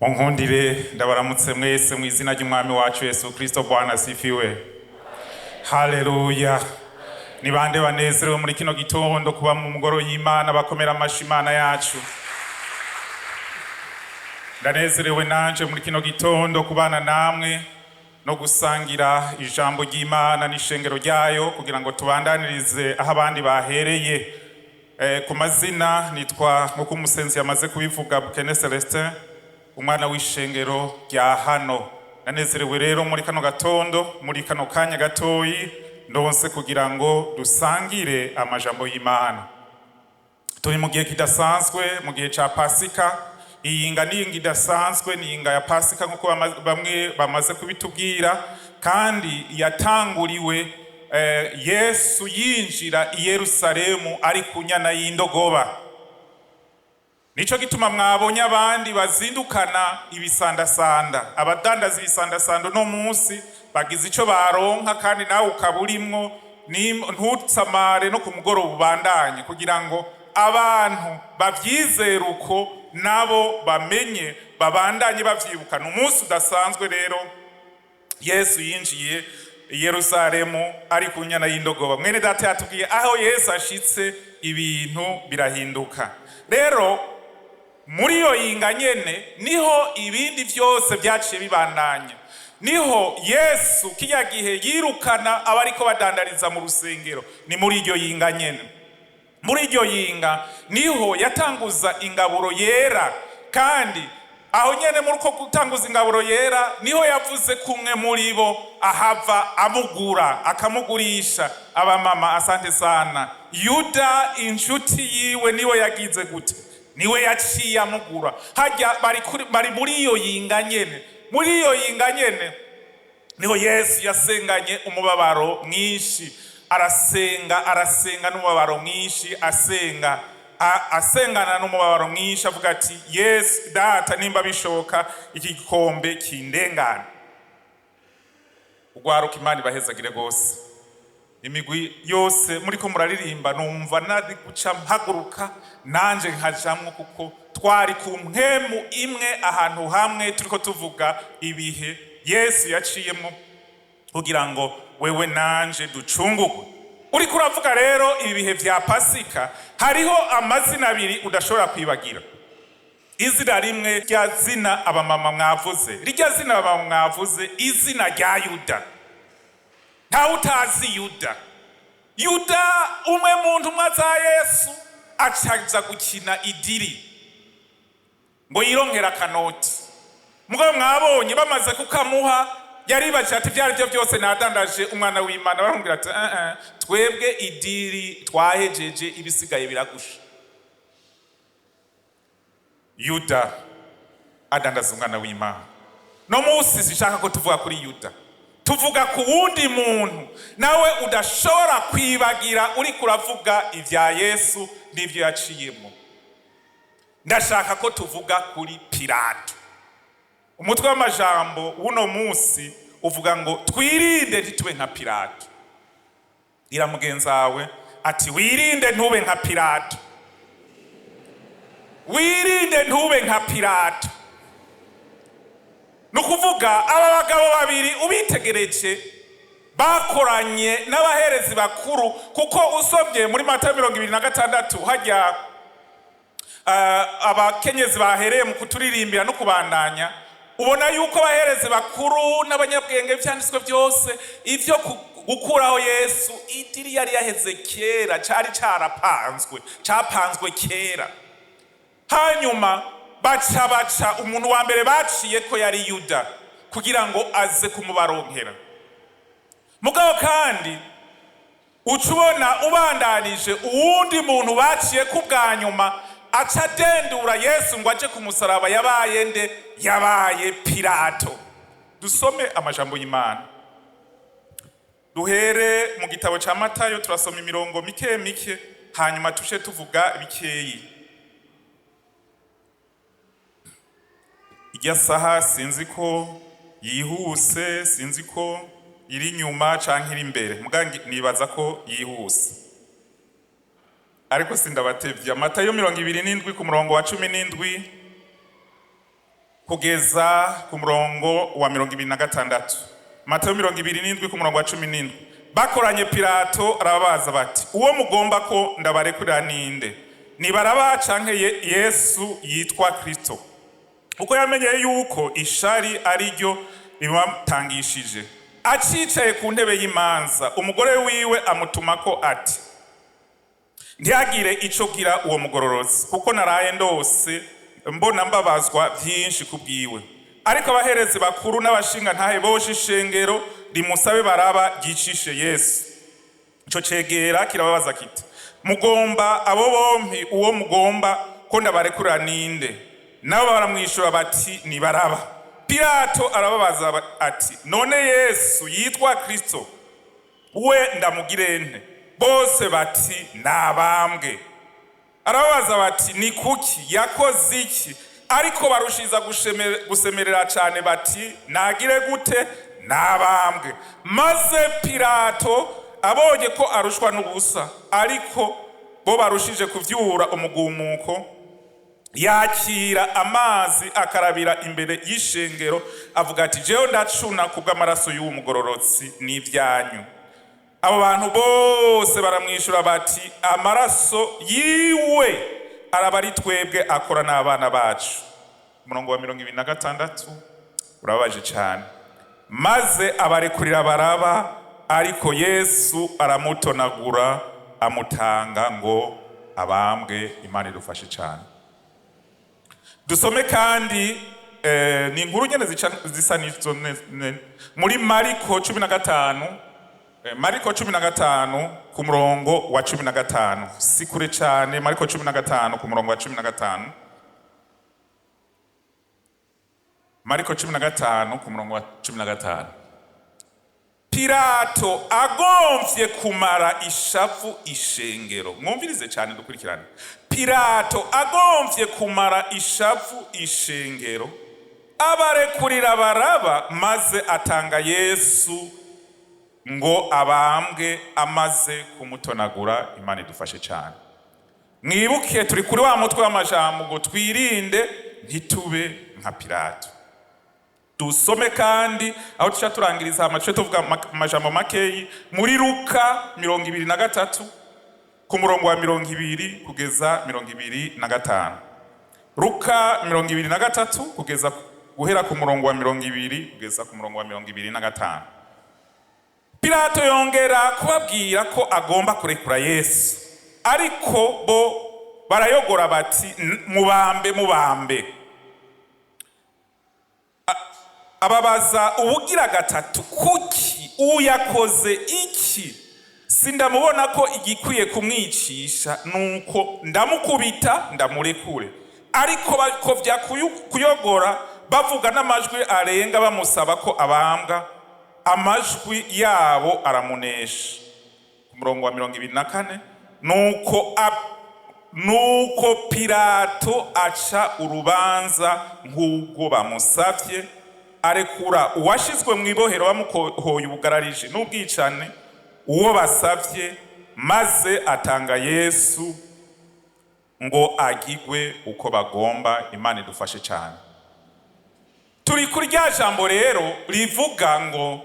Munkundire ndabaramutse mwese mu izina ry'umwami wacu Yesu Kristo. Bwana asifiwe. Haleluya. Ni bande banezerewe muri kino gitondo kuba mu mugoro y'Imana bakomera amashi Imana yacu. Ndanezerewe nanje muri kino gitondo kubana namwe no gusangira ijambo ry'Imana n'ishengero ryayo kugira ngo tubandanirize aho abandi bahereye. Ku mazina nitwa nkuko umusenzi yamaze kubivuga BUKENE Celestin, umwana w'ishengero rya hano. Nanezerewe rero muri kano gatondo, muri kano kanya gatoyi ndonse kugira ngo dusangire amajambo y'Imana. Turi mu gihe kidasanzwe, mu gihe ca Pasika. Iyinga n'iyinga idasanzwe ni inga ya Pasika nkuko bamwe bamaze kubitubwira, kandi yatanguriwe Yesu yinjira i Yerusalemu ari ku nyana y'indogoba. Nico gituma mwabonye abandi bazindukana ibisandasanda, abadandaza ibisandasanda no munsi bagize ico baronka, kandi nawe ukaburimwo ntutsamare no ku mugoroba ubandanye kugira ngo abantu bavyizere uko nabo bamenye babandanye bavyibukana. Umunsi udasanzwe rero Yesu yinjiye i Yerusalemu ari ku nyana y'indogoba. Mwene data yatubwiye aho Yesu ashitse ibintu birahinduka. Rero muri iyo yinga nyene niho ibindi vyose vyaciye bibandanya. Niho Yesu kiya gihe yirukana abariko badandariza mu rusengero, ni muri iryo yinga nyene. Muri iryo yinga niho yatanguza ingaburo yera, kandi aho nyene muri uko gutanguza ingaburo yera niho yavuze kumwe muri bo ahava amugura akamugurisha. Abamama asante sana, Yuda inshuti yiwe niwe yagize gute, niwe yaciye amugura. Hajya bari muri iyo yinga nyene. Muri iyo yinga nyene niho Yesu yasenganye umubabaro mwinshi, arasenga n'umubabaro mwinshi, asengana n'umubabaro mwinshi avuga ati, Yesu data nimba bishoboka iki gikombe kindengana. Ugwaruka Imana ibahezagire gose. Imigwi yose muriko muraririmba numva nari guca mpaguruka nanje nkajamwo, kuko twari ku mpemu imwe ahantu hamwe turiko tuvuga ibihe Yesu yaciyemo kugira ngo wewe nanje ducungurwe. Uriko uravuga rero ibihe vya Pasika, hariho amazina abiri udashobora kwibagira. Izina rimwe rya zina abamama mwavuze, rirya zina abamama mwavuze, izina rya Yuda. Ntawe utazi Yuda. Yuda umwe muntu mwaza Yesu acaza gukina idiri ngo yironkera akanoti. Mugabo mwabonye bamaze kukamuha yaribaje ati byari byo byose nadandaje umwana w'Imana. Baramubwira ati twebwe idiri twahejeje, ibisigaye biragusha. Yuda adandaza umwana w'Imana. No musi sishaka ko tuvuga kuri Yuda, tuvuga ku wundi muntu nawe udashobora kwibagira uri kuravuga ivya Yesu n'ivyo yaciyemo. Ndashaka ko tuvuga kuri Pilato. Umutwe w'amajambo uno munsi uvuga ngo twirinde ntitube nka Pilato. Ira mugenzawe ati wirinde ntube nka Pilato. Wirinde ntube nka Pilato. Nukuvuga aba bagabo babiri ubitegereje bakoranye n'abaherezi bakuru, kuko usomye muri Matayo 26 hajya abakenyezi bahereye mu kuturirimbira no kubandanya, ubona yuko abaherezi bakuru n'abanyabwenge byanditswe byose ivyo gukuraho Yesu idiri yari yaheze kera, cari capanzwe kera. Hanyuma baca umuntu wa mbere baciye ko yari Yuda kugira ngo aze kumubaronkera. Mugabo kandi ucubona ubandanije uwundi muntu baciye ku bwa nyuma aca dendura Yesu ngo aje kumusaraba. Yabaye nde? Yabaye Pilato. Dusome amajambo y'Imana. Duhere mu gitabo ca Matayo, turasoma imirongo mike hanyuma tushe tuvuga bikeyi. Irya saha sinzi ko yihuse, sinzi ko iri nyuma canke iri imbere, mugangi nibaza ko yihuse. Ariko sindabatevya. Matayo 27 ku murongo wa 17 kugeza ku murongo wa 26. Matayo 27 ku murongo wa 17. Bakoranye Pilato arababaza bati, uwo mugomba ko ndabarekurira ninde? Ni Baraba canke Yesu yitwa Kristo? Uko yamenyeye yuko ishari ari ryo rimutangishije, acicaye ku ntebe y'imanza, umugore wiwe amutumako ati, ntihagire ico gira uwo mugororozi, kuko naraye ndose mbona mbabazwa vyinshi kubwiwe. Ariko abaherezi bakuru n'abashinga ntahe boshe ishengero rimusabe Baraba ryicishe Yesu. Ico cegera kirababaza kiti, mugomba abo bompi uwo mugomba ko ndabarekurira ninde? Nabo baramwishura bati, ni Baraba. Pilato arababaza ati, none Yesu yitwa Kristo we ndamugire nte? Bose bati, nabambwe. Arababaza bati, ni kuki yakoze iki? Ariko barushiza gusemerera cyane bati, nagire gute? Nabambwe. Maze Pilato abonye ko arushwa n'ubusa, ariko bo barushije kuvyura umugumuko, yakira amazi akarabira imbere y'ishengero, avuga ati, jewe ndacuna kubw'amaraso y'uwo mugororotsi n'ivyanyu. Abo bantu bose baramwishura bati, amaraso yiwe araba ari twebwe akora n'abana bacu. Umurongo wa 26 urabaje cyane. Maze abarekurira Baraba, ariko Yesu aramutonagura amutanga ngo abambwe. Imana idufashe cyane. Dusome kandi ni inkuru nyene zisa n'izo muri Mariko 15. Mariko 15 ku murongo wa 15. Si kure cyane. Mariko 15 ku murongo wa 15. Mariko 15 ku murongo wa 15. Pilato agomvye kumara ishavu ishengero. Mwumvirize cyane dukurikirane. Pilato agomvye kumara ishavu ishengero, abarekurira Baraba, maze atanga Yesu ngo abambwe amaze kumutonagura. Imana idufashe cyane. Mwibuke turi kuri wa mutwe w'amajambo ngo twirinde ntitube nka Pilato. Dusome kandi aho tuca turangiriza amace tuvuga amajambo makeyi muri Luka 23 ku murongo wa 20 kugeza 25. Luka 23 kugeza guhera ku murongo wa 20 kugeza ku murongo wa 25. Pilato yongera kubabwira ko agomba kurekura Yesu, ariko bo barayogora bati, mubambe. Ababaza ubugira gatatu, kuki uyakoze iki? Sindamubona ko igikwiye kumwicisha, nuko ndamukubita ndamurekure. Ariko bako vya kuyogora bavuga n'amajwi arenga bamusaba ko abambwa, amajwi yabo aramunesha. Ku murongo wa 24, nuko Pilato aca urubanza nk'ubwo bamusavye, arekura uwashizwe mu ibohero bamuhoye ubugararije n'ubwicane uwo basavye, maze atanga Yesu ngo agigwe uko bagomba. Imana idufashe cyane. Turi kuri rya jambo rero rivuga ngo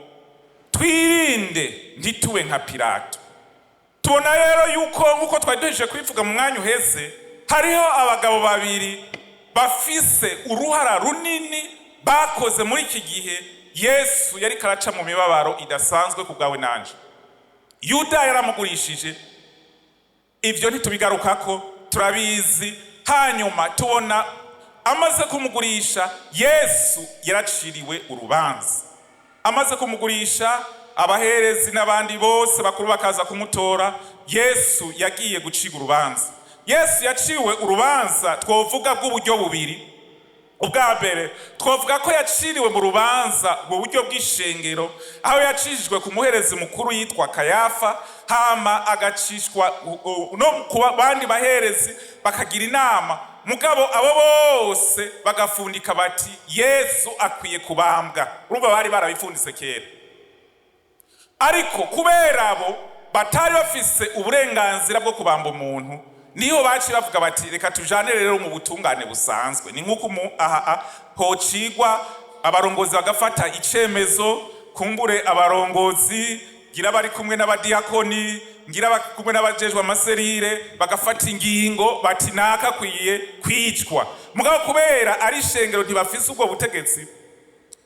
twirinde ntitube nka Pilato. Tubona rero yuko nkuko twari duhejeje kubivuga mu mwanya uheze, hariho abagabo babiri bafise uruhara runini bakoze muri iki gihe Yesu yari karaca mu mibabaro idasanzwe ku bwawe nanje. Yuda yaramugurishije, ivyo ntitubigarukako, turabizi. Hanyuma tubona amaze kumugurisha, Yesu yaraciriwe urubanza. Amaze kumugurisha, abaherezi n'abandi bose bakuru bakaza kumutora, Yesu yagiye guciga urubanza. Yesu yaciwe urubanza twovuga bw'uburyo bubiri. Ubwa mbere twovuga ko yaciriwe mu rubanza mu buryo bw'ishengero, aho yacishijwe ku muherezi mukuru yitwa Kayafa, hama agacishwa no ku bandi baherezi bakagira inama, mugabo abo bose bagafundika bati Yesu akwiye kubambwa. Urumva bari barabifundise kera. Ariko kubera abo batari bafise uburenganzira bwo kubamba umuntu, niho baci bavuga bati reka tujane rero mu butungane busanzwe. Ni nk'uko hocigwa abarongozi bagafata icemezo, kumbure abarongozi ngira bari kumwe n'abadiakoni, ngira bari kumwe n'abajejwe amaserire, bagafata ingingo bati naka kwiye kwicwa. Mugabo kubera ari ishengero ntibafise ubwo butegetsi,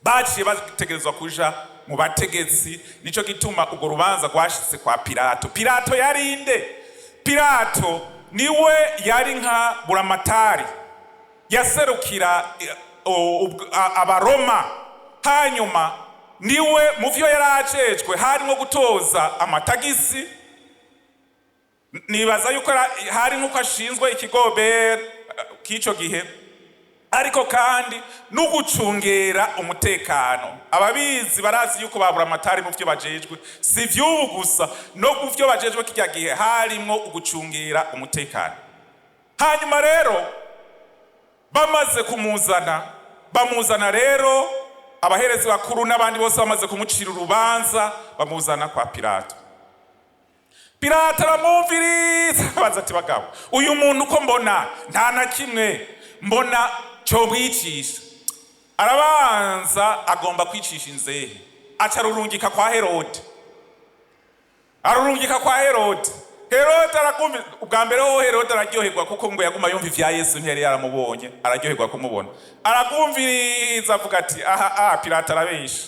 baciye bategerezwa kuja mu bategetsi. Nico gituma urwo rubanza rwashitse kwa Pilato. Pilato yarinde? Pilato niwe yari nka buramatari, yaserukira abaroma. Hanyuma niwe muvyo yarajejwe harimo gutoza amatagisi. Nibaza yuko hari nkuko ashinzwe ikigobe k'ico gihe, ariko kandi no gucungera umutekano. Ababizi barazi yuko babura amatari mu byo bajejwe, si vy'ubu gusa, no mu byo bajejwe kijya gihe harimo ugucungera umutekano. Hanyuma rero bamaze bamuzana rero abaherezi bakuru n'abandi bose bamaze kumucira urubanza, bamuzana kwa Pilato. Pilato aramumviriza, abaza ati bagabo, uyu muntu ko mbona nta na kimwe mbona cyo bwicisha. Arabanza agomba kwicisha inzehe, aca arurungika kwa Herode. Herode arakumva. Ubwa mbere ho Herode araryoherwa kuko ngo yaguma yumva ivya Yesu, ntiyari yaramubonye, araryoherwa kumubona. Arakumviriza avuga ati Pilato arabesha.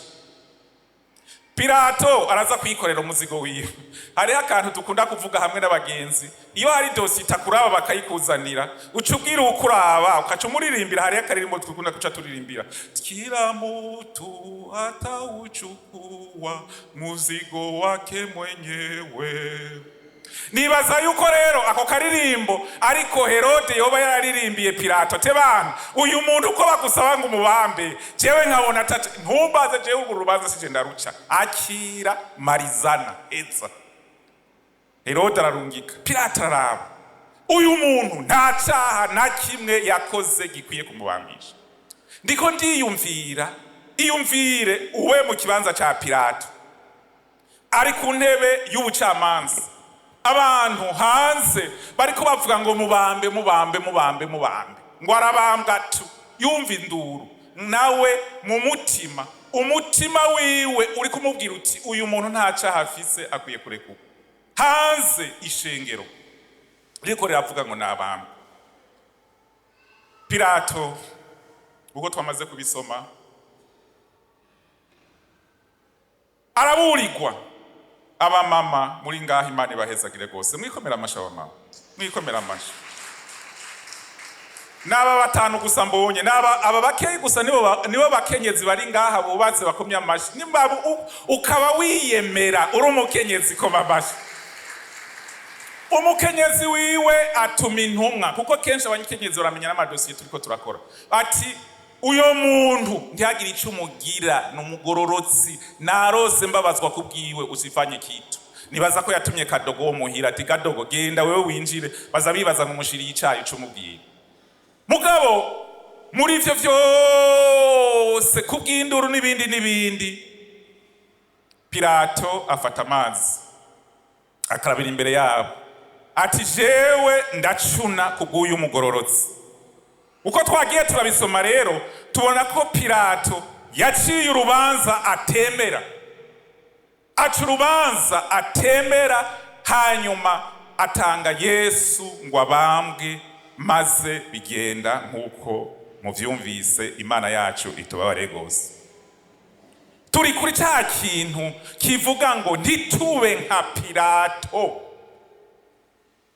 Pilato araza kwikorera umuzigo wiwe. Hariho akantu dukunda kuvuga hamwe n'abagenzi, iyo hari dosi itakuraba bakayikuzanira, ucubwira ukuraba ukaca umuririmbira. Hariho akaririmbo dukunda kuca turirimbira, kila mtu atauchukua muzigo wake mwenyewe. Nibaza yuko rero ako karirimbo ariko Herode yoba yararirimbiye Pilato. Tebana, uyu muntu uko bagusaba ngo umubambe, jewe nkabona ntumbaze jewe urwo rubanza sije ndaruca, akira marizana eza. Herode ararungika, Pilato araraba, uyu muntu nta caha na kimwe yakoze gikwiye kumubambisha. Ndiko iyumvire uwe mu kibanza ca Pilato, ari ku ntebe y'ubucamanza. Abantu hanze bariko bavuga ngo mubambe, ngo arabambwa tu, yumva induru. Nawe mu umutima wiwe uri kumubwira uti uyu muntu nta caha afise, akwiye kurekurwa. Hanze ishengero riko riravuga ngo nabambe. Pilato ubwo twamaze kubisoma araburigwa. Aba mama muri ngaho Imana ibahezagire gose, mwikomera amasha mama, mwikomera amasha. Naba batanu gusa mbonye, aba bakeyi gusa nibo bakenyezi bari ngaha bubatse bakomye amashi. Nimba ukaba wiyemera uri umukenyezi koma amashi. Umukenyezi wiwe atuma intumwa, kuko kenshi abanyekenyezi baramenya n'amadosiye turiko turakora, ati uyo muntu ntiyagira ico umugira, n'umugororotsi, narose mbabazwa kubwiwe, usifanye kitu. Nibaza ko yatumye Kadogo wo muhira ati Kadogo genda wewe winjire, baza bibaza ngo mushiri icayi ico umubwira. Mugabo muri ivyo vyose kubw'induru n'ibindi, Pilato afata amazi akarabira imbere yabo, ati jewe ndacuna kubw'uyu mugororotsi. Uko twagiye turabisoma rero tubona ko Pilato yaciye urubanza atemera, aca urubanza atemera, hanyuma atanga Yesu ngo abambwe, maze bigenda nk'uko muvyumvise. Imana yacu itubabare gose. Turi kuri cya kintu kivuga ngo ntitube nka Pilato,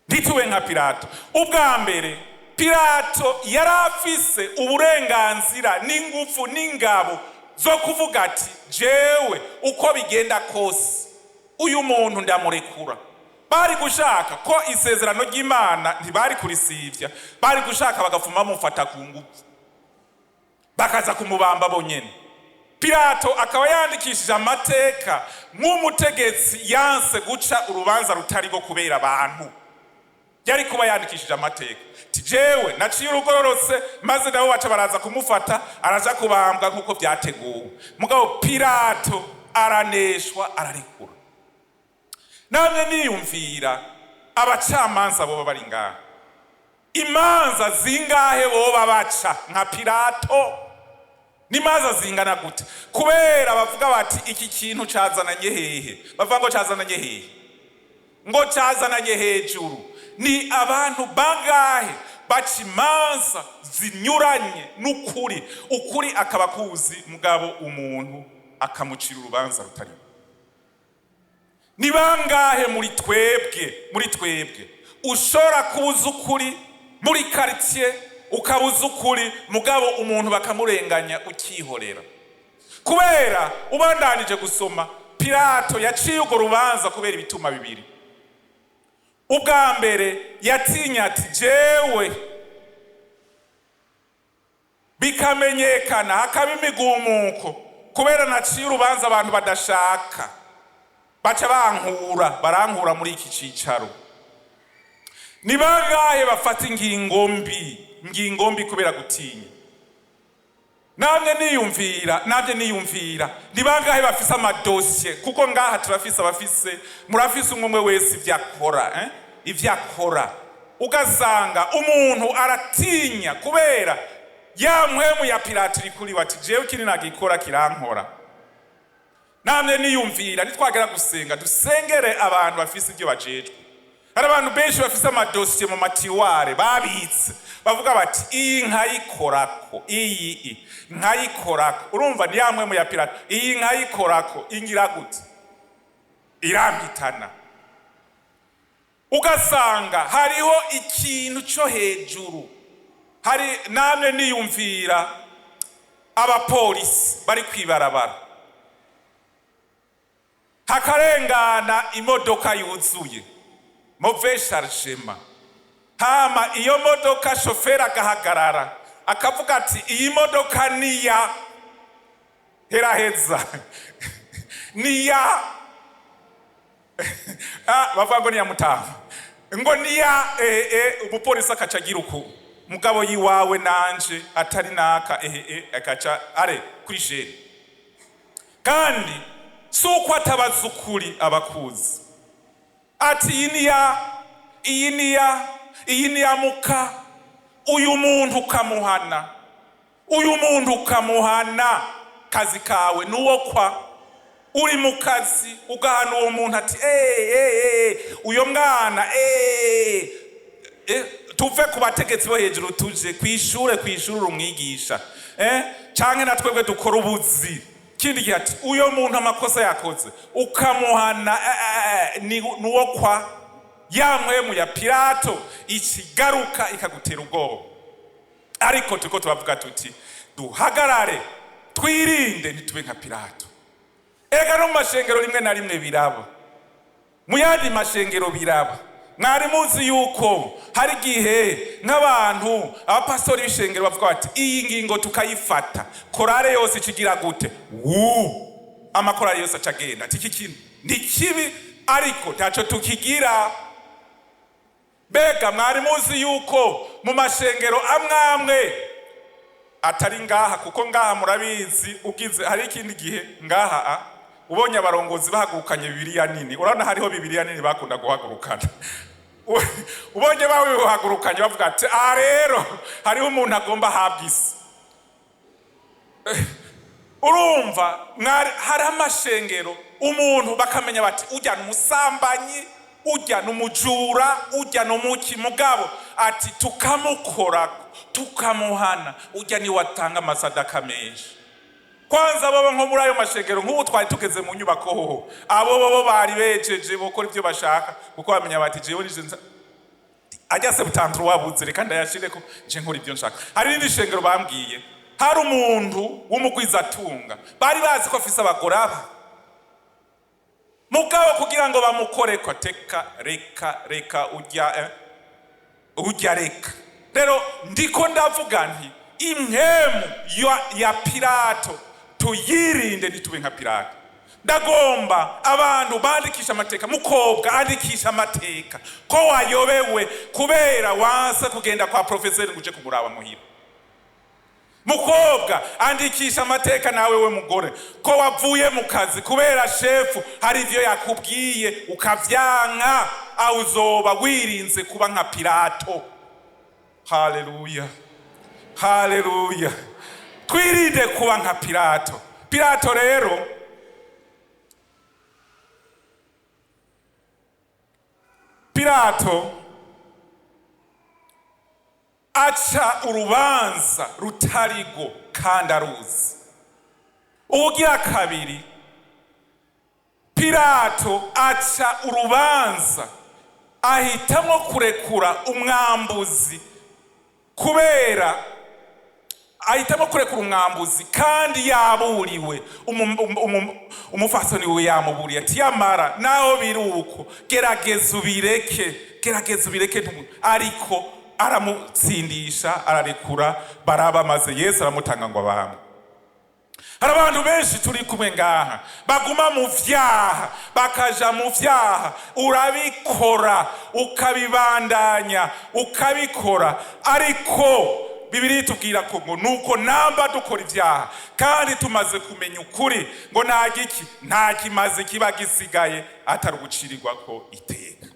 ntitube nka Pilato. Ubwa mbere Pilato yarafise uburenganzira n'ingufu n'ingabo zo kuvuga ati jewe uko bigenda kose uyu muntu ndamurekura. Bari gushaka ko isezerano ry'Imana ntibari kurisivya, bari gushaka bagafuma mufata ku ngufu bakaza kumubamba bonyene. Pilato akaba yandikishije amateka nk'umutegetsi yanse guca urubanza rutari go kubera abantu. Yari kuba yandikishije amateka jewe naciye urugororotse, maze nabo baca baraza kumufata, araja kubambwa nk'uko vyateguwe. Mugabo Pilato araneshwa, ararekura. Namwe niyumvira abacamanza bo bari ngaha, imanza zingahe boba baca nka Pilato? N'imanza zingana gute? Kubera bavuga bati iki kintu cazananye hehe, bavuga ngo cazananye hehe, ngo cazananye hejuru. Ni abantu bangahe baca imanza zinyuranye n'ukuri, ukuri akaba kuzi, mugabo umuntu akamucira urubanza rutari. Ni bangahe muri twebwe ushobora kubuza ukuri muri quartier, ukabuza ukuri mugabo umuntu bakamurenganya ukihorera? Kubera ubandanije gusoma, Pilato yaciye urwo rubanza kubera ibituma bibiri. Ubwa mbere yatinya ati jewe bikamenyekana hakaba imigumuko kubera naciye urubanza abantu badashaka, baca barankura muri iki cicaro. Ni bangahe bafata ingingo mbi kubera gutinya? Namwe niyumvira ni bangahe bafise amadosiye, kuko ngaha turafise murafise umwe wese ivyakora, ugasanga umuntu aratinya kubera ya mpwemu ya Pilato iri kuri wati jewe kiri nagikora kirankora. Namwe niyumvira nitwagera gusenga dusengere abantu bafise ibyo bajejwe. Hari abantu benshi bafise amadosiye mu matiware babitse, bavuga bati iyi nkayikorako, iyi nkayikorako. Urumva ni yamwe mu ya Pilato, iyi nkayikorako ingira gute, irambitana. Ugasanga hariho ikintu cyo hejuru. Hari namwe niyumvira abapolisi bari kwibarabara, hakarengana imodoka yuzuye mauvais chargement, hama iyo modoka shoferi agahagarara akavuga ati iyi modoka niya heraheza niya bavuga ngo niya Mutamu, ngo niya umupolisi akacagira uku mugabo yiwawe nanje atari naka akaca are kuri jeri. Kandi suko atabaza ukuri abakuzi ati iyi niya muka, uyu muntu ukamuhana, kazi kawe nuwo kwa uri mu kazi ugahana uwo muntu ati uyo mwana tuve ku bategetsi bo hejuru tuje kwishure umwigisha canke na twebwe dukora ubuzi. Kindi gihe ati uyo muntu amakosa yakoze ukamuhana nuwo kwa ya mpwemu ya Pilato ikigaruka ikagutera ubwoba. Ariko turiko turavuga tuti duhagarare, twirinde ntitube nka Pilato. Ega no mashengero rimwe na rimwe biraba, mu yandi mashengero biraba. Mwari muzi yuko hari gihe nk'abantu abapastori b'ishengero bavuga bati iyi ngingo tukayifata, korale yose ikigira gute, amakorale yose acagenda ati iki kintu ni kibi ariko ntaco tukigira. Bega mwari muzi yuko mu mashengero amwe atari ngaha, kuko ngaha murabizi ugize hari ikindi gihe ngaha ubonye abarongozi bahagurukanye Bibiliya nini, urabona hariho Bibiliya nini bakunda guhagurukana. Ubonye bawe bahagurukanye bavuga ati rero hariho umuntu agomba habwisi. Urumva hari amashengero umuntu bakamenya bati ujya n'umusambanyi, ujya n'umujura, ujya n'umuki, mugabo ati tukamukora tukamuhana, ujya ni watanga amasadaka menshi. Kwanza baba nko muri ayo mashengero nk'ubu twari tugeze mu nyubako hoho, abo bari bejeje bokora ibyo bashaka, kuko bamenya bati jewe nije ajya Septembre wabuze reka ndayashireko nje nkora ibyo nshaka. Hari n'indi shengero bambwiye hari umuntu w'umugwizatunga bari bazi ko afise abagore mugabo kugira ngo bamukore ko teka reka ujya reka. Rero ndiko ndavuga nti impemu ya Pilato tuyirinde ntitube nka Pilato. Ndagomba abantu bandikisha amateka, mukobwa andikisha amateka ko wayobewe kubera wanse kugenda kwa profeseri nguje kumuraba muhira. Mukobwa andikisha amateka nawe we mugore ko wavuye mu kazi kubera shefu hari ivyo yakubwiye ukavyanka, uzoba wirinze kuba nka Pilato. haleluya, haleluya. Twirinde kuba nka Pilato. Pilato rero aca urubanza rutarigo kandi aruzi. Ubugira kabiri, Pilato aca urubanza ahitamo kurekura umwambuzi kubera ahitamo kurekura umwambuzi kandi yaburiwe. Umufasoni we yamuburiye ati yamara naho biruko gerageza ubireke ariko aramutsindisha ararekura Baraba maze Yesu aramutanga ngo abambwe. Hari abantu benshi turi kumwe ngaha baguma mu vyaha bakaja mu vyaha, urabikora ukabibandanya ukabikora, ariko Bibiri tubwira ko ngo nuko namba dukora ivyaha kandi tumaze kumenya ukuri ngo nta kimaze kiba gisigaye atari ugucirirwa ko iteka.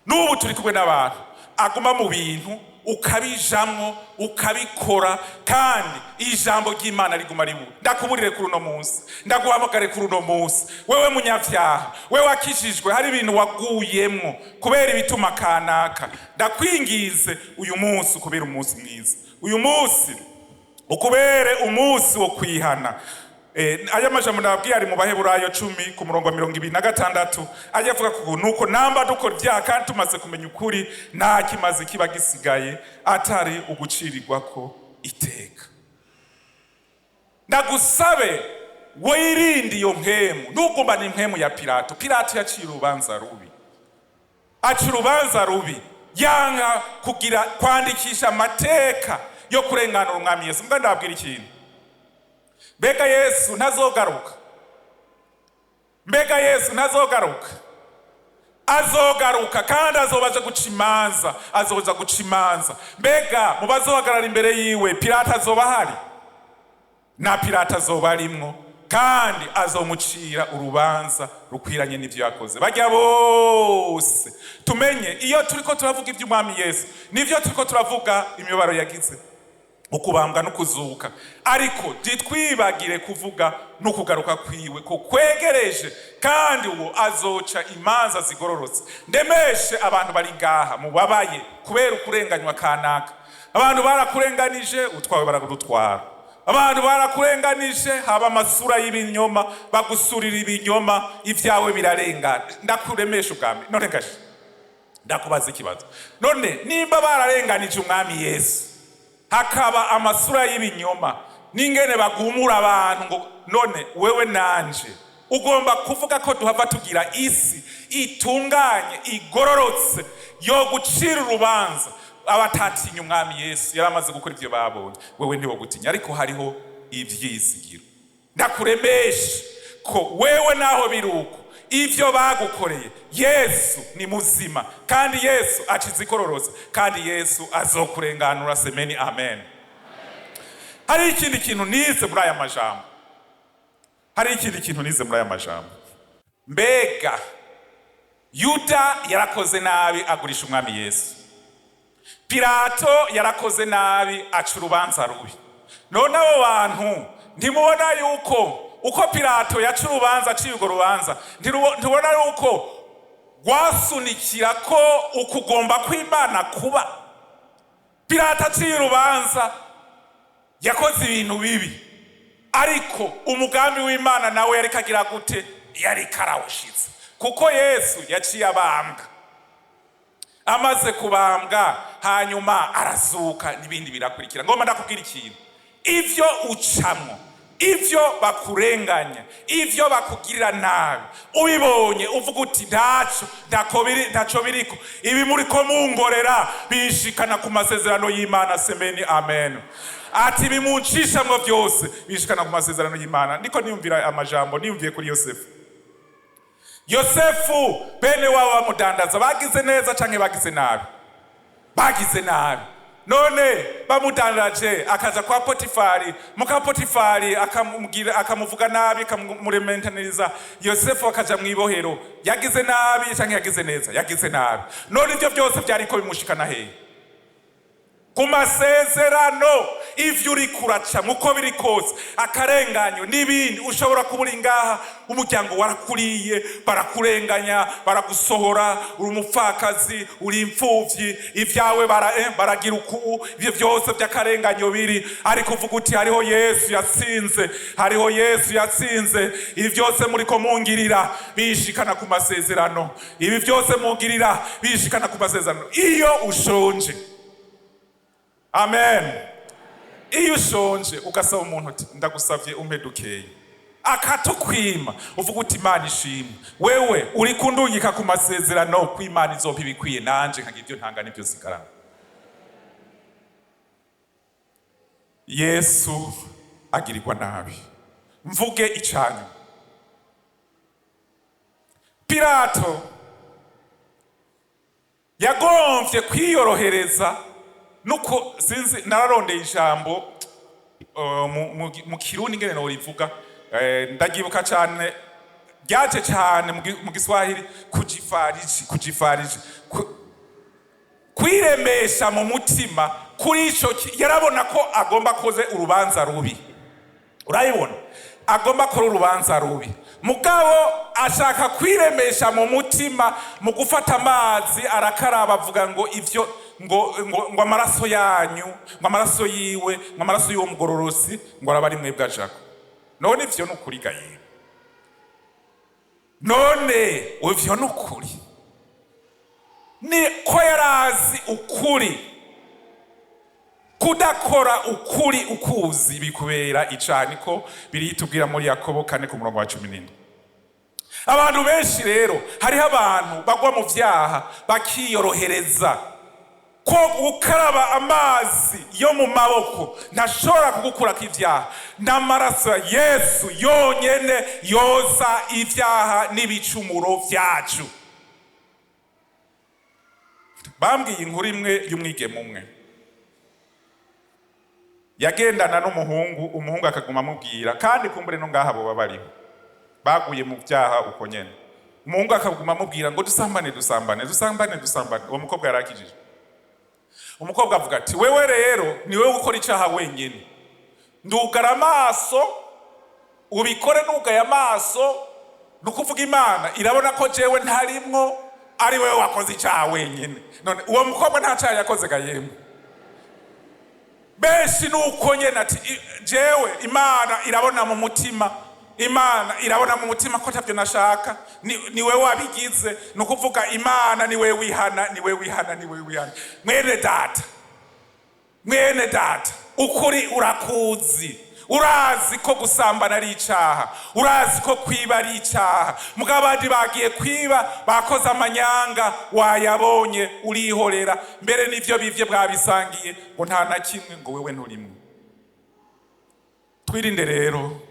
N'ubu turi kumwe n'abantu aguma mu bintu ukabijamwo ukabikora kandi ijambo ry'Imana riguma ribu. Ndakuburire kuri uno munsi, ndaguhamagare kuri uno munsi, wewe munyavyaha, wewe wakishijwe hari ibintu waguyemwo kubera ibituma kanaka, ndakwingize uyu munsi ukubera umunsi mwiza, uyu munsi ukubere umunsi wo kwihana. Aya majambo ndababwiye ari mu Baheburayo 10 ku murongo 26 ajya avuga ko nuko namba dukora ibyaha kandi tumaze kumenya ukuri nta kimaze kiba gisigaye atari ugucirirwa ko iteka. Ndagusabe wirinde iyo mpemu, ntugomba n'impemu ya Pilato. Pilato yaciye urubanza rubi, yanka kugira kwandikisha amateka yo kurenganura umwami Yesu. Mbwa ndababwira ikintu, mbega Yesu ntazogaruka, azogaruka kandi azobaje guca imanza. Mbega mu bazohagarara imbere yiwe Pilato azoba hari? Na Pilato azoba arimwo kandi azomucira urubanza rukwiranye n'ivyo yakoze. Bajya bose tumenye iyo turiko turavuga ivy'umwami Yesu nivyo turiko turavuga imibabaro yagize, ukubambwa no kuzuka, ariko ditwibagire kuvuga no kugaruka kwiwe ko kwegereje kandi uwo azoca imanza zigororotse. Ndemeshe abantu bari ngaha mubabaye kubera ukurenganywa kanaka. Abantu barakurenganije utwawe baragutwara, abantu barakurenganije haba amasura y'ibinyoma bagusurira ibinyoma, ivyawe birarengana. Ndakuremesha ubwami none gashi ndakubaza ikibazo, none nimba bararenganije umwami Yesu hakaba amasura y'ibinyoma n'ingene bagumura abantu ngo none wewe nanje ugomba kuvuga ko duhava tugira isi itunganye igororotse yo gucira urubanza abatatinya umwami Yesu yaramaze gukora ivyo babonye, wewe ntiwo gutinya. Ariko hariho ivyizigiro. Ndakuremesha ko wewe naho biruko ivyo bagukoreye Yesu ni muzima kandi Yesu acize ikororotse kandi Yesu azokurenganura. Semeni amen. Hari ikindi kintu nize muri aya majambo, mbega Yuda yarakoze nabi agurisha umwami Yesu, Pilato yarakoze nabi aca urubanza rubi. None abo bantu ntimubona yuko uko Pilato yaca urubanza aciye urwo rubanza ntibona yuko rwasunikira ko ukugomba kw'Imana kuba? Pilato aciye urubanza yakoze ibintu bibi, ariko umugambi w'Imana nawe yariko agira gute? Yariko arawushitsa, kuko Yesu yaciye abambwa. Amaze kubambwa hanyuma arazuka n'ibindi birakurikira. Ngomba ndakubwira ikintu, ivyo ucamwo, ivyo bakurenganya, ivyo bakugirira nabi, ubibonye uvuga uti ntaco biriko, ibi muriko mungorera bishikana ku masezerano y'Imana. Semeni amen. Ati bimuncishamwo byose bishikana ku masezerano y'Imana. Niko niyumvira amajambo, niyumviye kuri Yosefu bene wabo bamudandaza bagize neza canke bagize nabi? Bagize nabi. None bamudandaje akaza kwa Potifari, muka Potifari akamuvuga nabi akamurementaniriza, Yosefu akaja mwibohero. Yagize nabi canke yagize neza? Yagize nabi. None ivyo byose byariko bimushikana hehe? ku masezerano. Ivyo uri kuraca muko biri kose, akarenganyo n'ibindi, ushobora kubura ngaha, umuryango warakuriye, barakurenganya, baragusohora, uri umupfakazi, uri imfuvyi, ivyawe baragira uku, ivyo vyose vy'akarenganyo biri, ariko uvuga uti hariho Yesu yatsinze, hariho Yesu yatsinze. Ibi vyose muriko mungirira bishikana ku masezerano, ibi vyose mungirira bishikana ku masezerano. Iyo ushonje, amen, iyo ushonje ugasaba umuntu uti ndagusavye umpe dukeye, akatukwima, uvuga uti Imana ishimwe, wewe uri kundungika ku masezerano ko Imana izompa ibikwiye, nanje nkagira ivyo ntanga n'ivyo sigarana. Yesu agirirwa nabi. Mvuge icanya. Pilato yagomvye kwiyorohereza, nuko sinzi nararondeye ijambo mu Kirundi ngene no rivuga, ndagibuka cyane, ryaje cyane mu Giswahili, kujifariji, kwiremesha mu mutima. Kuri ico yarabona ko agomba koze urubanza rubi, urayibona, agomba ko urubanza rubi, mugabo ashaka kwiremesha mu mutima, mu gufata amazi arakaraba, avuga ngo ivyo ngo amaraso yanyu, ngo amaraso yiwe, ngo amaraso y'uwo mugororosi, ngo araba ari mwebwe ajako. None ivyo n'ukuri gaye, none ivyo n'ukuri, ni ko yarazi ukuri. Kudakora ukuri ukuzi bikubera icaha, niko biritubwira muri Yakobo 4:17. Abantu benshi rero, hariho abantu bagwa mu vyaha bakiyorohereza, ko gukaraba amazi yo mu maboko ntashobora kugukurako ivyaha. N'amaraso ya Yesu yonyene yoza ivyaha n'ibicumuro vyacu. Bambwiye inkuru imwe y'umwigeme umwe yagendana n'umuhungu, umuhungu akaguma amubwira, kandi kumbure no ngaha bo babariho baguye mu vyaha uko nyene. Umuhungu akaguma amubwira ngo dusambane. Uwo mukobwa yarakijije. Umukobwa avuga ati wewe rero ni wewe gukora icaha wenyene, ndugara amaso ubikore, nugaye amaso, nukuvuga Imana irabona ko jewe ntarimwo, ari wewe wakoze icaha wenyene. None uwo mukobwa nta caha yakoze gayemwe. Benshi nuko nyene ati jewe Imana irabona mu mutima, Imana irabona mu mutima ko tavyo nashaka, ni wewe wabigize, nukuvuga Imana ni wewe wihana, ni wewe wihana, ni wewe wihana. Mwene data, ukuri urakuzi, urazi ko gusambana ari icaha, urazi ko kwiba ari icaha, mugabo abandi bagiye kwiba, bakoze amanyanga, wayabonye urihorera, mbere n'ivyo bivye bwabisangiye, ngo nta na kimwe, ngo wewe nturimwe. Twirinde rero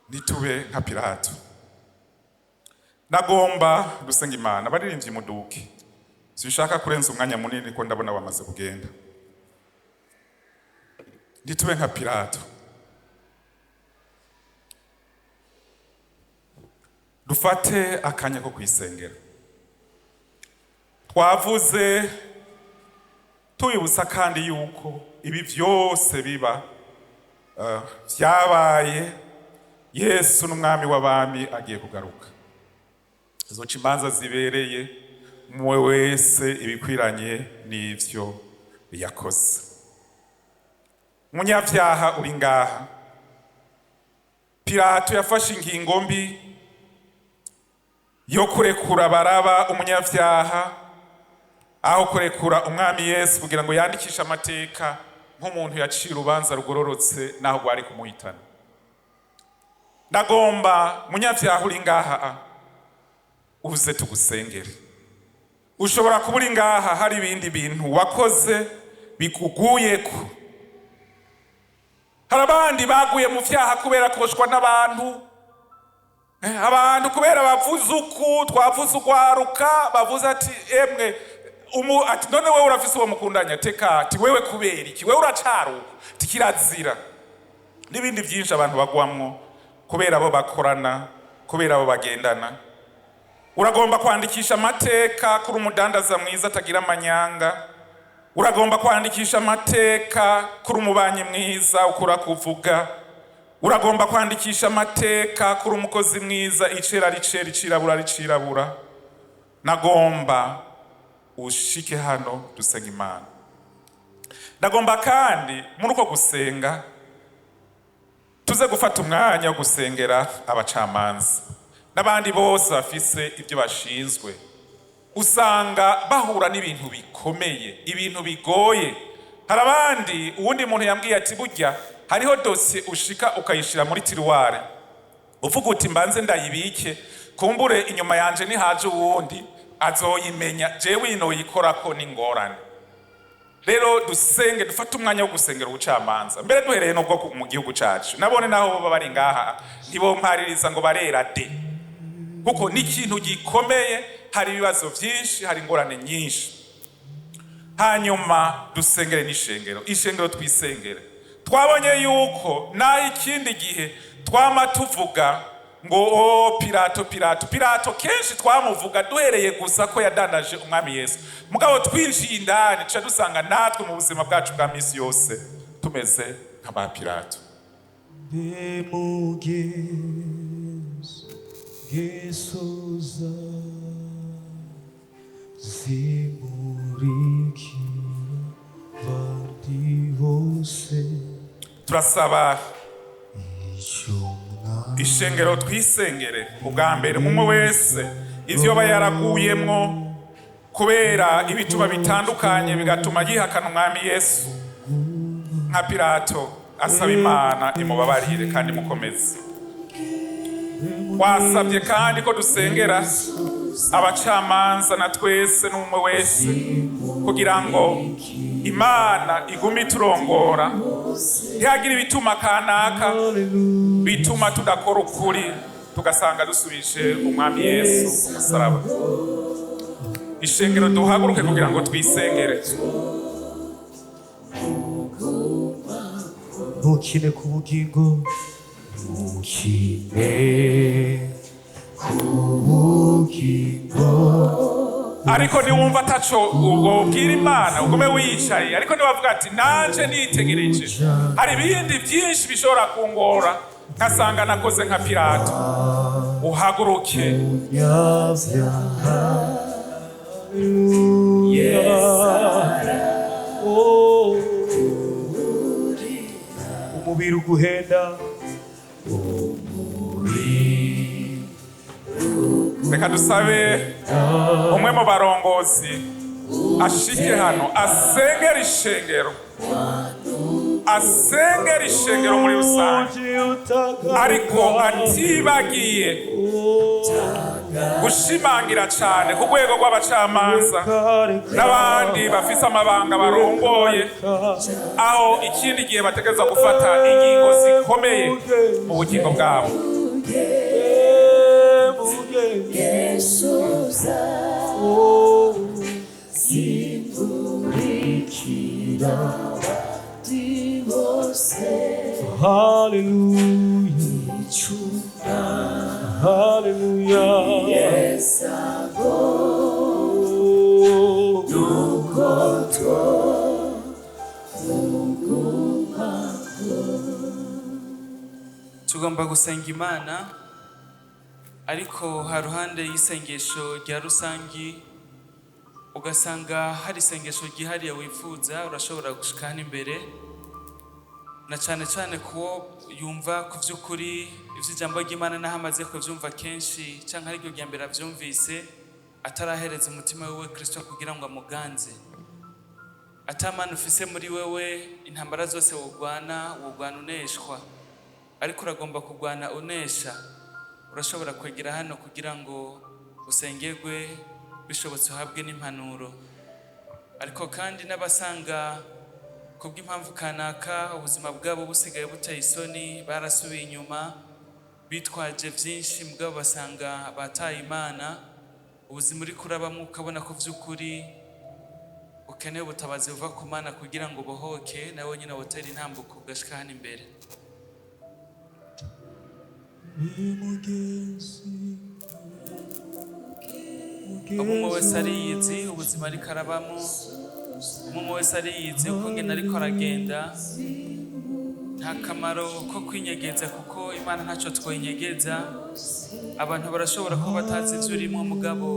ntitube nka Pilato. Nagomba dusenga Imana. Baririmbye muduke, sinshaka kurenza umwanya munini ko ndabona wamaze kugenda. Ntitube nka Pilato, dufate akanya ko kwisengera. Twavuze tuyibutsa kandi yuko ibi vyose biba vyabaye Yesu n'umwami w'abami agiye kugaruka. Izoca imanza zibereye umwe wese ibikwiranye n'ivyo yakoze. Umunyavyaha uri ngaha, Pilato yafashe ingingo mbi yo kurekura Baraba umunyavyaha, aho kurekura umwami Yesu kugira ngo yandikishe amateka nk'umuntu yaciye urubanza rugororotse naho rwari kumuhitana. Ndagomba munyavyaha uri ngaha uze tugusengere. Ushobora kuba uri ngaha hari ibindi bintu wakoze bikuguyeko. Hari abandi baguye mu vyaha kubera koshwa n'abantu, abantu kubera bavuze uku, twavuze ugwaruka, bavuze ati emwe ati none wewe urafise uwo mukundanya, teka ati wewe kubera iki, wewe uracaruka, tikirazira n'ibindi byinshi abantu bagwamwo kubera abo bakorana, kubera abo bagendana. Uragomba kwandikisha amateka kuri umudandaza mwiza atagira amanyanga, uragomba kwandikisha amateka kuri umubanyi mwiza ukura kuvuga, uragomba kwandikisha amateka kuri umukozi mwiza, icera ricera, icirabura ricirabura. Nagomba ushike hano dusenga Imana. Ndagomba kandi muri uko gusenga tuze gufata umwanya wo gusengera abacamanza n'abandi bose bafise ibyo bashinzwe. Usanga bahura n'ibintu bikomeye, ibintu bigoye. Hari abandi, uwundi muntu yambwiye ati burya hariho dosiye ushika ukayishira muri tiruware, uvuga uti mbanze ndayibike, kumbure inyuma yanje nihaje uwundi azoyimenya, jewe ino yikorako n'ingorane. Rero dusenge, dufate umwanya wo gusengera ubucamanza. Mbere duhereye n'ubwo mu gihugu cacu, nabone naho baba bari ngaha ntibompaririza ngo barera de, kuko ni ikintu gikomeye, hari ibibazo byinshi, hari ingorane nyinshi. Hanyuma dusengere n'ishengero, ishengero twisengere. Twabonye yuko naho ikindi gihe twama tuvuga ngo Pilato Pilato Pilato, kenshi twamuvuga duhereye gusa ko yadandaje umwami Yesu. Mugabo twinjiye indani tuca dusanga natwe mu buzima bwacu bwa misi yose tumeze nk'aba Pilato. Gesoza zimurikira bandi bose. Turasaba ishengero twisengere ubwa mbere, umwe wese ivyo aba yaraguyemwo kubera ibituba bitandukanye bigatuma yihakana umwami Yesu, nka Pilato asaba Imana imubabarire kandi mukomeze. Wasabye kandi ko dusengera abacamanza na twese n'umwe wese kugira ngo Imana igume turongora, ntihagire ibituma kanaka bituma tudakora ukuri tugasanga dusubije umwami Yesu umusaraba. Ishengero duhaguruke kugira ngo twisengere. Bukine ku bugingo, bukine ku bugingo. Ariko niwumva ataco ubwira Imana ugume wiyicaye, ariko niwavuga ati nanje nitegereje, hari ibindi byinshi bishobora kungora nkasanga nakoze nka Pilato, uhaguruke. Umubiri uguhenda, reka dusabe umwe mu barongozi ashike hano asengera ishengero, asengera ishengero muri rusange, ariko atibagiye gushimangira cyane ku rwego rw'abacamanza n'abandi bafise amabanga barongoye, aho ikindi gihe bategereza gufata ingingo zikomeye mu bugingo bwabo. Gesoza zimurikira bandi bose. Hallelujah, hallelujah. Yes, tugomba gusenga Imana, ariko haruhande y'isengesho rya rusangi ugasanga hari isengesho ryihariye wifuza, urashobora gushika hano imbere, na cyane cyane kuwo yumva ku by'ukuri ivy'ijambo ry'Imana naho amaze kuvyumva kenshi canke ariko rya mbere avyumvise atarahereza umutima wiwe Kristo kugira ngo amuganze. Atamana ufise muri wewe, intambara zose wogwana uneshwa, ariko uragomba kugwana unesha. Urashobora kwegera hano kugira ngo usengerwe, bishobotse uhabwe n'impanuro. Ariko kandi n'abasanga kubw'impamvu kanaka ubuzima bwabo busigaye buteye isoni, barasubiye inyuma, bitwaje byinshi, mugabo basanga bataye Imana, ubuzima uri kurabamo ukabona ko by'ukuri ukeneye ubutabazi buva ku Mana kugira ngo bohoke, nawe nyine wotera intambuko ugashika hano imbere. Umwe wese ariyizi ubuzima ariko arabamo, umuntu wese ariyizi uko ngena ariko aragenda. Nta kamaro ko kwinyegeza kuko Imana ntacyo twinyegeza. Abantu barashobora kuba batazi ibyo urimo, mugabo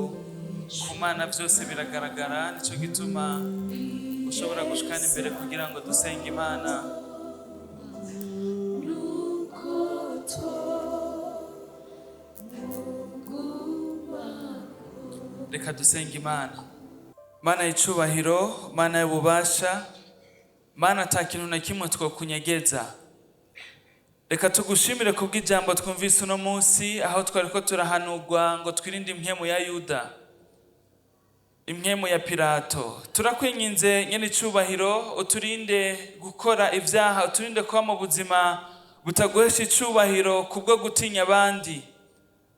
ku Mana byose biragaragara. Nicyo gituma ushobora gushikana imbere kugira ngo dusenge Imana. Reka dusenge Imana. Mana y'icubahiro, Mana y'ububasha, Mana ata kintu na kimwe twokunyegeza. Reka tugushimire kubw'ijambo twumvise uno munsi, aho twariko turahanurwa ngo twirinde impwemu ya Yuda, impwemu ya Pilato. Turakwinginze nyene icubahiro, uturinde gukora ivyaha, uturinde kuba mu buzima butaguhesha icubahiro kubwo gutinya abandi.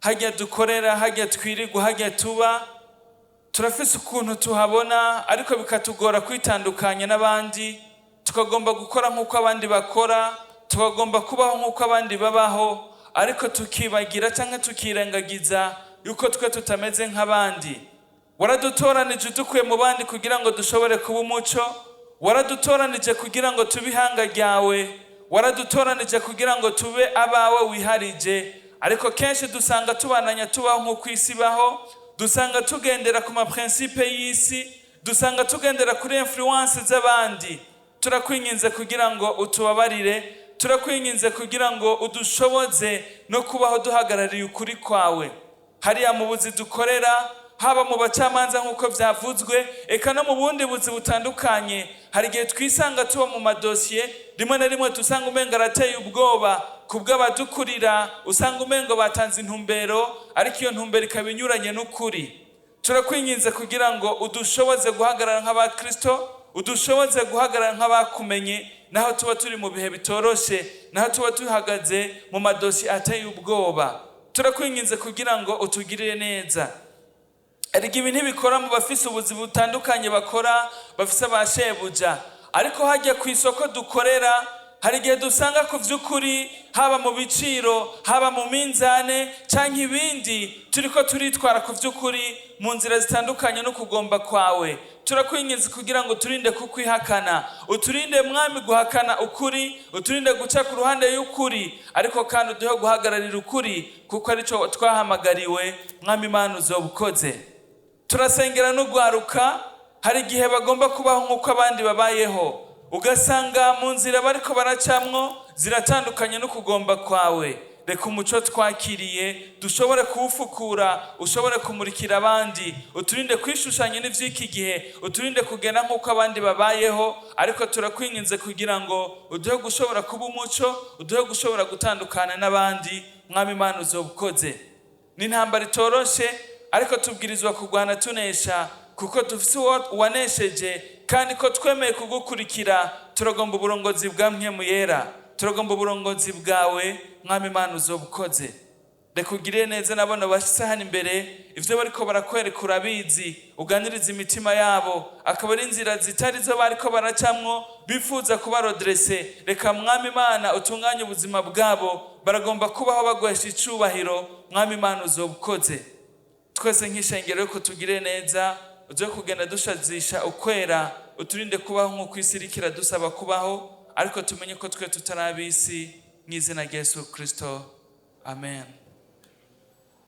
Hajya dukorera, hajya twirirwa, hajya tuba, turafise ukuntu tuhabona, ariko bikatugora kwitandukanya n'abandi. Tukagomba gukora nk'uko abandi bakora, tukagomba kubaho nk'uko abandi babaho, ariko tukibagira cyangwa tukirengagiza yuko twe tutameze nk'abandi. Waradutoranije udukuye mu bandi kugira ngo dushobore kuba umuco. Waradutoranije kugira ngo tube ihanga ryawe. Waradutoranije kugira ngo tube abawe wiharije, ariko kenshi dusanga tubananya tubaho nk'uko isi baho. Dusanga tugendera ku maprincipe y'isi, dusanga tugendera kuri influence z'abandi. Turakwinginze kugira ngo utubabarire, turakwinginze kugira ngo udushoboze no kubaho duhagarariye ukuri kwawe. Hariya mu buzi dukorera, haba mu bacamanza nk'uko byavuzwe, eka no mu bundi buzi butandukanye, hari igihe twisanga tuba mu madosiye, rimwe na rimwe dusanga umenga arateye ubwoba kubw'abadukurira, usanga umengo batanze intumbero, ariko iyo ntumbero ikaba inyuranye n'ukuri. Turakwinginze kugira ngo udushoboze guhagarara nk'abakristo, udushoboze guhagarara nk'abakumenye, naho tuba turi mu bihe bitoroshe, naho tuba tuhagaze mu madosi ateye ubwoba. Turakwinginze kugira ngo utugirire neza. Erega ibi ntibikora mu bafise ubuzi butandukanye bakora, bafise abashebuja, ariko hajya ku isoko dukorera, hari igihe dusanga ku vy'ukuri, haba mu biciro, haba mu minzane canke ibindi, turiko turitwara ku vy'ukuri mu nzira zitandukanye no kugomba kwawe. Turakwinginze kugira ngo uturinde kukwihakana, uturinde mwami guhakana ukuri, uturinde guca ku ruhande y'ukuri, ariko kandi uduhe guhagararira ukuri kuko arico twahamagariwe. Mwami Imana uzobukoze. Turasengera n'ugwaruka, hari igihe bagomba kubaho nk'uko abandi babayeho, ugasanga mu nzira bariko baracamwo ziratandukanye no kugomba kwawe. Reka umuco twakiriye dushobore kuwufukura, ushobore kumurikira abandi, uturinde kwishushanya n'ivy'iki gihe, uturinde kugenda nk'uko abandi babayeho, ariko turakwinginze kugira ngo uduhe gushobora kuba umuco, uduhe gushobora gutandukana n'abandi. Mwami Imana uzobukoze. Ni intambara itoroshe, ariko tubwirizwa kurwana tunesha, kuko dufise uwanesheje, kandi ko twemeye kugukurikira. Turagomba uburongozi bwa mpwemu yera, turagomba uburongozi bwawe. Mwami Imana uzobukoze. Reka ugirire neza nabona bashitse hano imbere, ivyo bariko barakwereka urabizi, uganiriza imitima yabo, akaba ari inzira zitari zo bariko baracamwo, bifuza kuba rodrese. Reka Mwami Imana utunganye ubuzima bwabo, baragomba kubaho baguhesha icubahiro. Mwami Imana uzobukoze. Twese nk'ishengero yuko tugire neza, uzoye kugenda dushazisha ukwera, uturinde kubaho nk'uko isi iriko iradusaba kubaho, ariko tumenye ko twe tutarabisi. Mw'izina rya Yesu Kristo, amen.